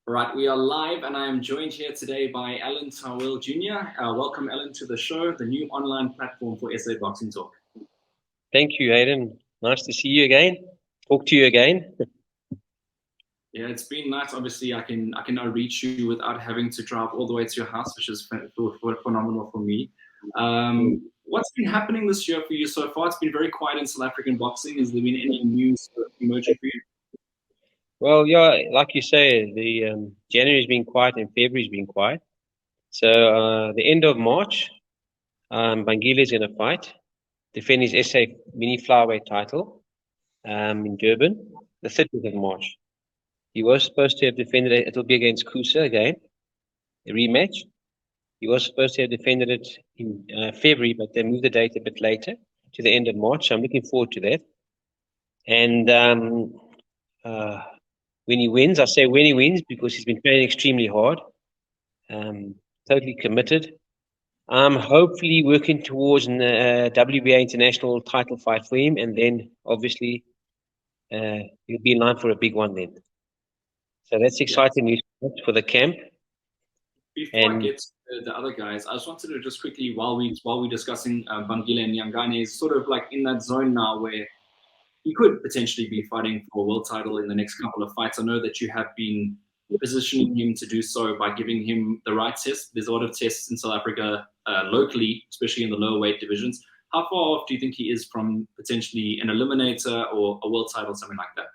All right, we are live, and I am joined here today by Alan Toweel Jr. Welcome, Alan, to the show, the new online platform for SA Boxing Talk. Thank you, Hayden. Nice to see you again. Talk to you again. Yeah, it's been nice. Obviously, I can now reach you without having to drive all the way to your house, which is phenomenal for me. What's been happening this year for you so far? It's been very quiet in South African boxing. Has there been any news emerging for you? Well, yeah, like you say, the January's been quiet and February's been quiet. So the end of March, Bangile is going to fight, defend his SA mini flyweight title in Durban, the 30th of March. He was supposed to have defended it. It'll be against Kusa again, a rematch. He was supposed to have defended it in February, but they moved the date a bit later to the end of March. So I'm looking forward to that. And uh, when he wins, I say when he wins because he's been training extremely hard, totally committed. I'm hopefully working towards an WBA international title fight for him, and then obviously he'll be in line for a big one then. So that's exciting news for the camp. Before I get to the other guys, I just wanted to just quickly, while we're discussing Bangile and Nyangane, is sort of like in that zone now where he could potentially be fighting for a world title in the next couple of fights. I know that you have been positioning him to do so by giving him the right test. There's a lot of tests in South Africa locally, especially in the lower weight divisions. How far off do you think he is from potentially an eliminator or a world title, something like that?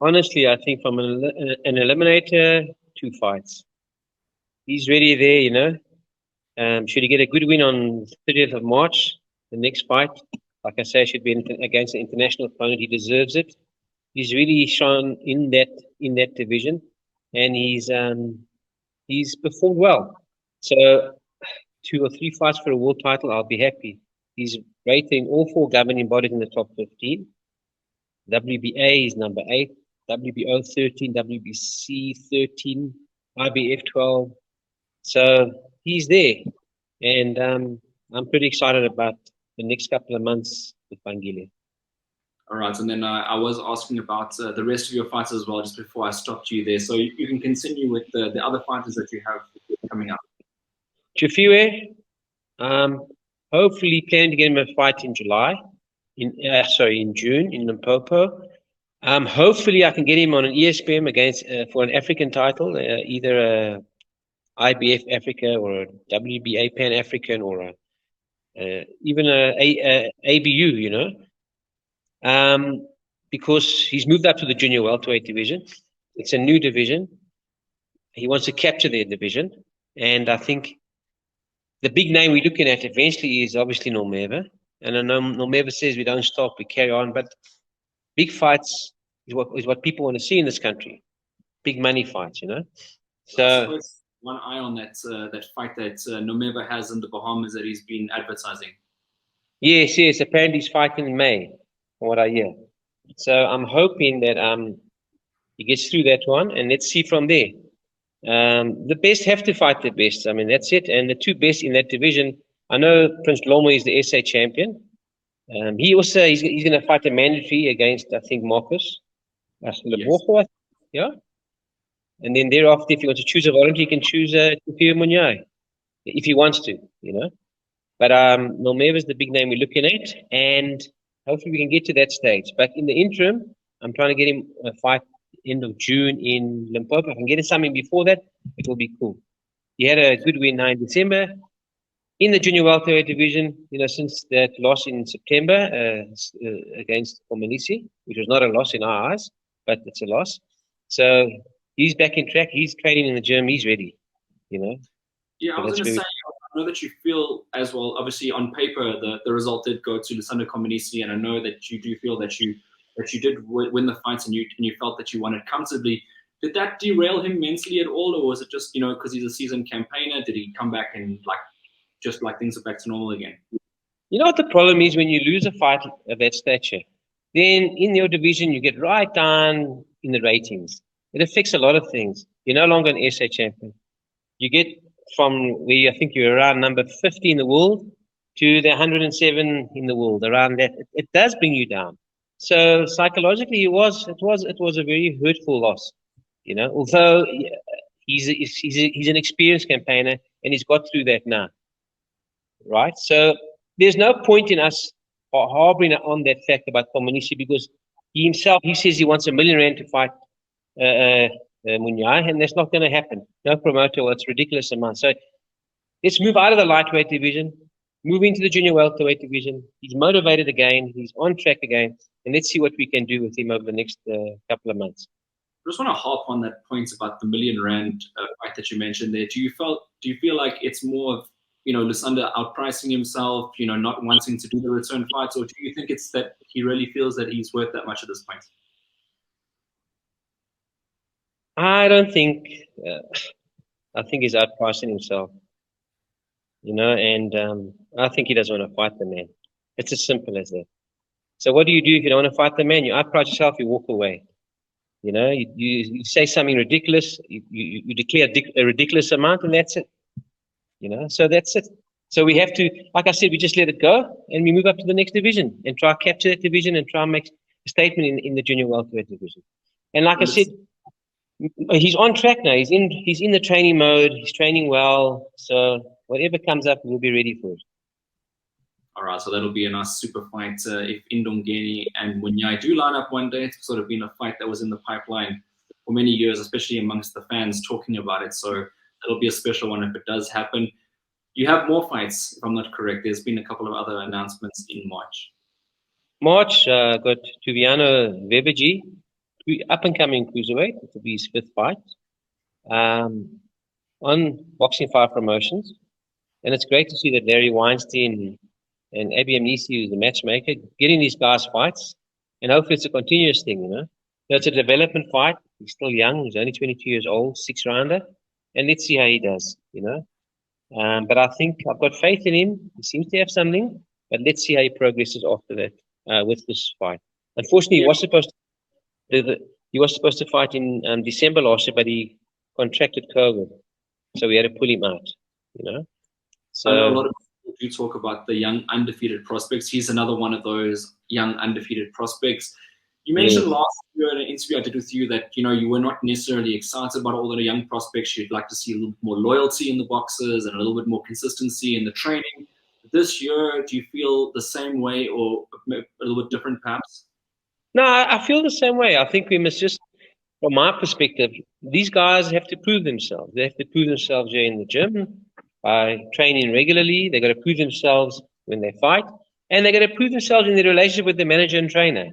Honestly, I think from an eliminator, 2 fights. He's ready there, should he get a good win on 30th of March, the next fight, like I say, should be against an international opponent. He deserves it. He's really shone in that division, and he's performed well. So 2 or 3 fights for a world title, I'll be happy. He's rated in all 4 governing bodies in the top 15. WBA is number 8, WBO 13, WBC 13, IBF 12. So he's there, and I'm pretty excited about the next couple of months with Bangile. All right, and then I was asking about the rest of your fights as well, just before I stopped you there. So you can continue with the other fighters that you have coming up. Toweel, hopefully planning to get him a fight in in June in Limpopo. Hopefully I can get him on an ESPN against for an African title, either a IBF Africa or a WBA Pan African or even a ABU, because he's moved up to the junior welterweight division. It's a new division. He wants to capture their division, and I think the big name we're looking at eventually is obviously Normeva. And I know Normeva says we don't stop, we carry on, but big fights is what people want to see in this country. Big money fights, So one eye on that fight that Normeva has in the Bahamas that he's been advertising. Yes. Apparently he's fighting in May, from what I hear. So I'm hoping that he gets through that one, and let's see from there. The best have to fight the best. I mean, that's it. And the 2 best in that division, I know Prince Lomo is the SA champion. He's going to fight a mandatory against, I think, Marcus Lebogo. Yes. Yeah. And then thereafter, if he wants to choose a voluntary, he can choose Tofio Munyai, if he wants to, But Normeva is the big name we're looking at, and hopefully we can get to that stage. But in the interim, I'm trying to get him a fight end of June in Limpopo. If I can get him something before that, it will be cool. He had a good win now in December in the junior welterweight division, since that loss in September against Komanisi, which was not a loss in our eyes, but it's a loss. So he's back in track. He's training in the gym. He's ready, Yeah, I was going to say, I know that you feel as well, obviously on paper, the result did go to Lusanda Komanisi, and I know that you do feel that you did win the fights and you felt that you won it comfortably. Did that derail him mentally at all, or was it just, because he's a seasoned campaigner, did he come back and just things are back to normal again? You know what the problem is when you lose a fight of that stature? Then in your division, you get right down in the ratings. It affects a lot of things. You're no longer an SA champion. You get from where I think you're around number 50 in the world to the 107 in the world, around that. It does bring you down. So psychologically, it was a very hurtful loss. Although he's an experienced campaigner and he's got through that now, right? So there's no point in us harboring on that fact about Komunisi, because he says he wants R1 million to fight Munyai, and that's not going to happen. No promoter, well, it's ridiculous amount. So let's move out of the lightweight division, move into the junior welterweight division. He's motivated again. He's on track again. And let's see what we can do with him over the next couple of months. I just want to harp on that point about the R1 million fight that you mentioned there. Do you feel like it's more of, Lusanda outpricing himself, not wanting to do the return fights, or do you think it's that he really feels that he's worth that much at this point? I don't think. I think he's outpricing himself. And I think he doesn't want to fight the man. It's as simple as that. So what do you do if you don't want to fight the man? You outprice yourself, you walk away. You say something ridiculous, you declare a ridiculous amount, and that's it. So that's it. So we have to, like I said, we just let it go, and we move up to the next division and try to capture that division and try and make a statement in the junior welterweight division. And like I said, he's on track now. He's in the training mode. He's training well. So whatever comes up, we'll be ready for it. All right, so that'll be a nice super fight if Indongeni and Munyai do line up one day. It's sort of been a fight that was in the pipeline for many years, especially amongst the fans talking about it. So it'll be a special one if it does happen. You have more fights, if I'm not correct. There's been a couple of other announcements in March. Got Tuviano Weberji, up-and-coming cruiserweight. It will be his 5th fight on Boxing 5 Promotions. And it's great to see that Larry Weinstein and Abby Amnisi, who's the matchmaker, getting these guys fights. And hopefully it's a continuous thing, So it's a development fight. He's still young. He's only 22 years old, 6-rounder. And let's see how he does, But I think I've got faith in him. He seems to have something. But let's see how he progresses after that with this fight. Unfortunately, he was supposed to fight in December last year, but he contracted COVID. So we had to pull him out, So I know a lot of people do talk about the young undefeated prospects. He's another one of those young undefeated prospects. You mentioned last year in an interview I did with you that, you were not necessarily excited about all the young prospects. You'd like to see a little bit more loyalty in the boxers and a little bit more consistency in the training. This year, do you feel the same way or a little bit different perhaps? No, I feel the same way. I think we must just, from my perspective, these guys have to prove themselves. They have to prove themselves here in the gym by training regularly. They've got to prove themselves when they fight. And they've got to prove themselves in their relationship with the manager and trainer.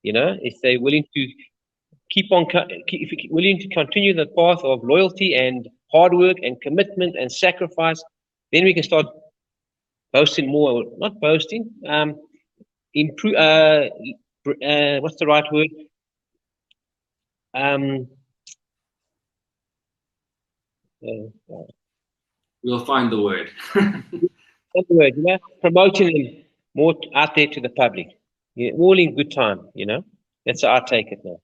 If they're willing to willing to continue the path of loyalty and hard work and commitment and sacrifice, then we can start boasting more. Not boasting. Improve. What's the right word? We'll find the word. Promoting them more out there to the public. All in good time, That's how I take it now.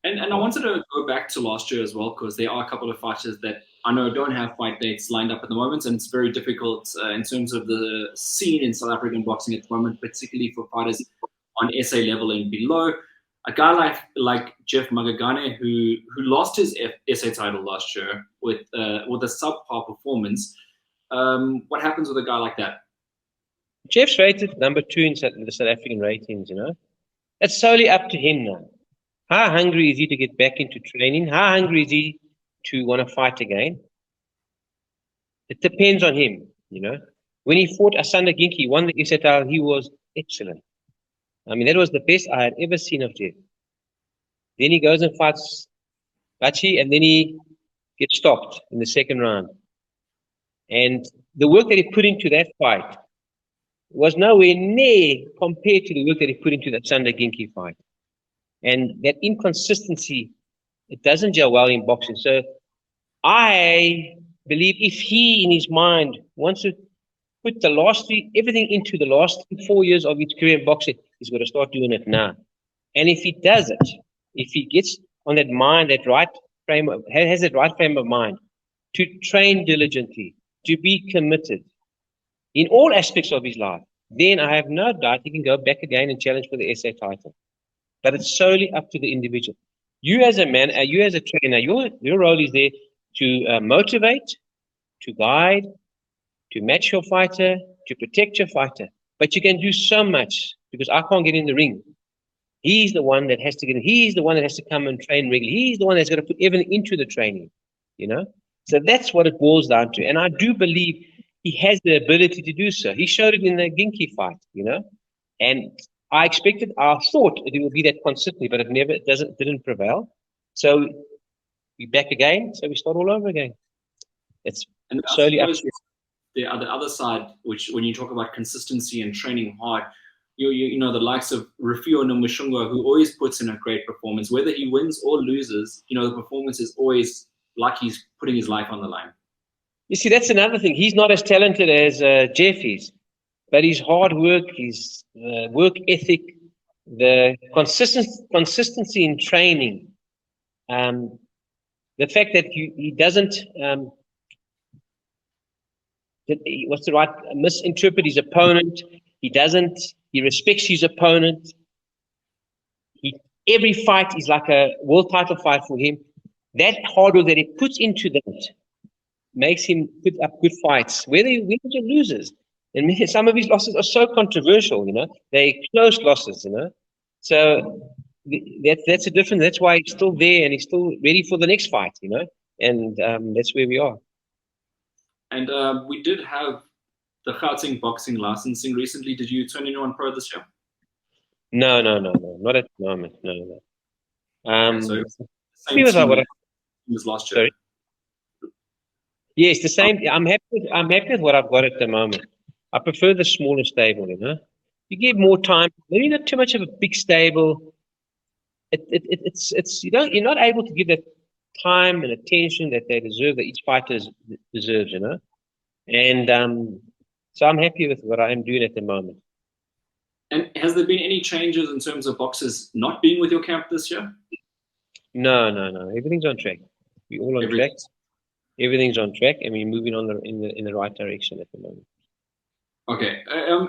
And I wanted to go back to last year as well, because there are a couple of fighters that I know don't have fight dates lined up at the moment, and it's very difficult in terms of the scene in South African boxing at the moment, particularly for fighters on SA level and below. A guy like Jeff Magagane, who lost his SA title last year with a subpar performance. What happens with a guy like that? Jeff's rated number 2 in the South African ratings, It's solely up to him now. How hungry is he to get back into training? How hungry is he to want to fight again? It depends on him, When he fought Asanda Ginki, won the SA title, he was excellent. I mean, that was the best I had ever seen of Jeff. Then he goes and fights Bachi, and then he gets stopped in the 2nd round. And the work that he put into that fight was nowhere near compared to the work that he put into that Asanda Ginki fight. And that inconsistency, it doesn't gel well in boxing. So I believe if he, in his mind, wants to put everything into the last 4 years of his career in boxing, he's got to start doing it now. And if he does it, if he gets on that mind, has that right frame of mind to train diligently, to be committed in all aspects of his life, then I have no doubt he can go back again and challenge for the SA title. But it's solely up to the individual. You as a man, you as a trainer, your role is there to motivate, to guide, to match your fighter, to protect your fighter. But you can do so much because I can't get in the ring. He's the one that has to get in. He's the one that has to come and train regularly. He's the one that's got to put everything into the training, you know? So that's what it boils down to. And I do believe he has the ability to do so. He showed it in the Ginky fight, you know? And I thought it would be that consistently, but didn't prevail. So we back again. So we start all over again. It's and slowly up. The other side, which when you talk about consistency and training hard, you know the likes of Rufio Nomushunga, who always puts in a great performance, whether he wins or loses. You know the performance is always like he's putting his life on the line. You see, that's another thing. He's not as talented as Jeff is, but his hard work, his work ethic, the consistency in training, the fact that he doesn't misinterpret his opponent. He respects his opponent. Every fight is like a world title fight for him. That hard work that he puts into that makes him put up good fights, whether he wins or loses. And some of his losses are so controversial, you know. They're close losses, you know. So that's a difference. That's why he's still there and he's still ready for the next fight, you know. And that's where we are. And we did have the Gauteng boxing licensing recently. Did you turn anyone pro this year? No, not at the moment. No. So same team was last year. Sorry? Yes, the same. I'm happy with what I've got at the moment. I prefer the smaller stable, you know. You give more time, maybe not too much of a big stable. It's you're not able to give that time and attention that they deserve, that each fighter deserves, you know. And so I'm happy with what I am doing at the moment. And has there been any changes in terms of boxers not being with your camp this year? No. Everything's on track. We're all on track. Everything's on track, and we're moving on in the right direction at the moment. Okay.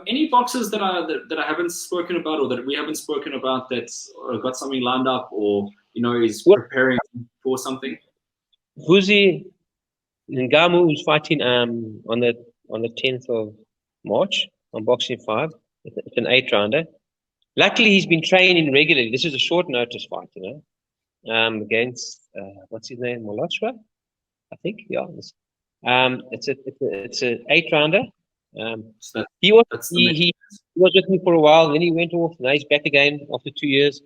Any boxers that I haven't spoken about, or that we haven't spoken about, that's got something lined up, or is preparing for something? Vusi Ngamu, who's fighting on the 10th of March on Boxing 5. It's an 8-rounder. Luckily, he's been training regularly. This is a short notice fight, you know, against what's his name, Molochwa, I think. Yeah, it's an 8-rounder. He was with me for a while, then he went off. Now he's back again after 2 years.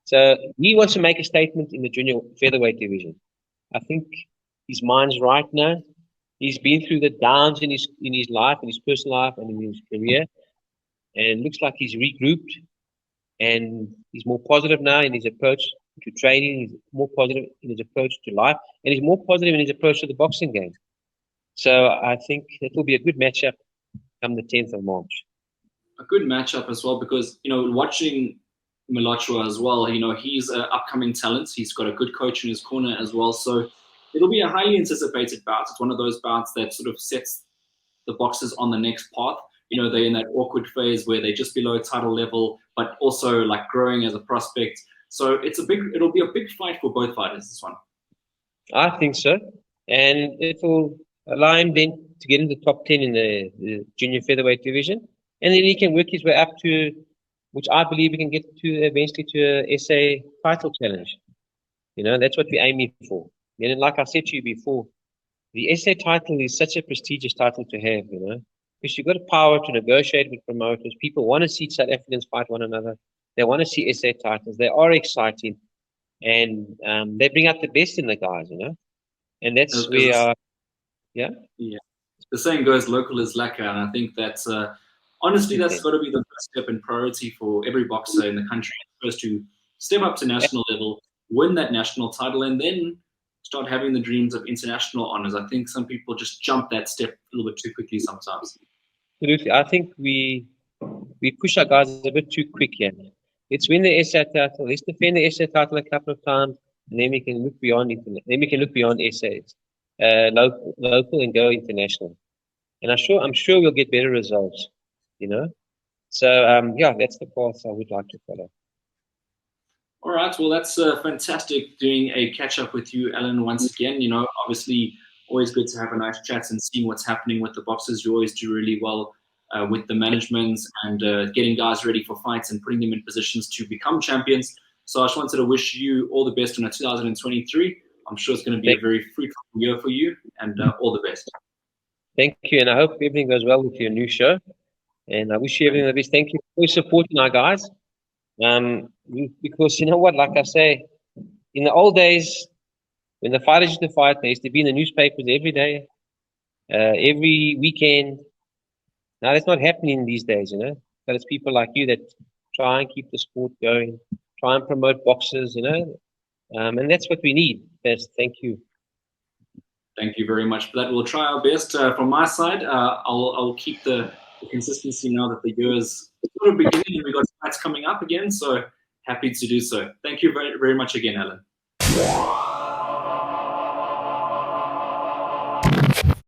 So he wants to make a statement in the junior featherweight division. I think his mind's right now. He's been through the downs in his life, in his personal life, and in his career, and it looks like he's regrouped, and he's more positive now in his approach to training. He's more positive in his approach to life, and he's more positive in his approach to the boxing game. So I think it will be a good matchup come the 10th of March. A good matchup as well, because watching Molochwa as well, he's an upcoming talent. He's got a good coach in his corner as well, so it'll be a highly anticipated bout. It's one of those bouts that sort of sets the boxers on the next path. They're in that awkward phase where they're just below title level, but also like growing as a prospect. So it'll be a big fight for both fighters, this one. I think so. And it will allow him then to get into the top 10 in the junior featherweight division. And then he can work his way up to, which I believe he can get to eventually to a SA title challenge. That's what we're aiming for. And like I said to you before, the SA title is such a prestigious title to have, because you've got the power to negotiate with promoters. People want to see South Africans fight one another. They want to see SA titles. They are exciting. And they bring out the best in the guys, And that's where, yeah. The saying goes, local is lacquer. And I think that's, honestly, that's got to be the first step in priority for every boxer in the country. First to step up to national level, win that national title, and then start having the dreams of international honors. I think some people just jump that step a little bit too quickly sometimes. Absolutely. I think we push our guys a bit too quick here. Let's win the SA title. Let's defend the SA title a couple of times, and then we can look beyond SAs, local and go international. And I'm sure we'll get better results. So that's the path I would like to follow. All right. Well, that's fantastic doing a catch up with you, Alan, once again. Obviously, always good to have a nice chat and seeing what's happening with the boxers. You always do really well with the management and getting guys ready for fights and putting them in positions to become champions. So I just wanted to wish you all the best in 2023. I'm sure it's going to be a very fruitful year for you, and all the best. Thank you, and I hope everything goes well with your new show. And I wish you everything the best. Thank you for supporting our guys. Because you know what, like I say, in the old days, when the fighters used to fight, they used to be in the newspapers every day, every weekend. Now that's not happening these days, But it's people like you that try and keep the sport going, try and promote boxers, and that's what we need. Thank you. Thank you very much for that. We'll try our best. From my side, I'll keep the consistency now that the year is sort of beginning and we've got fights coming up again. So happy to do so. Thank you very, very much again, Alan.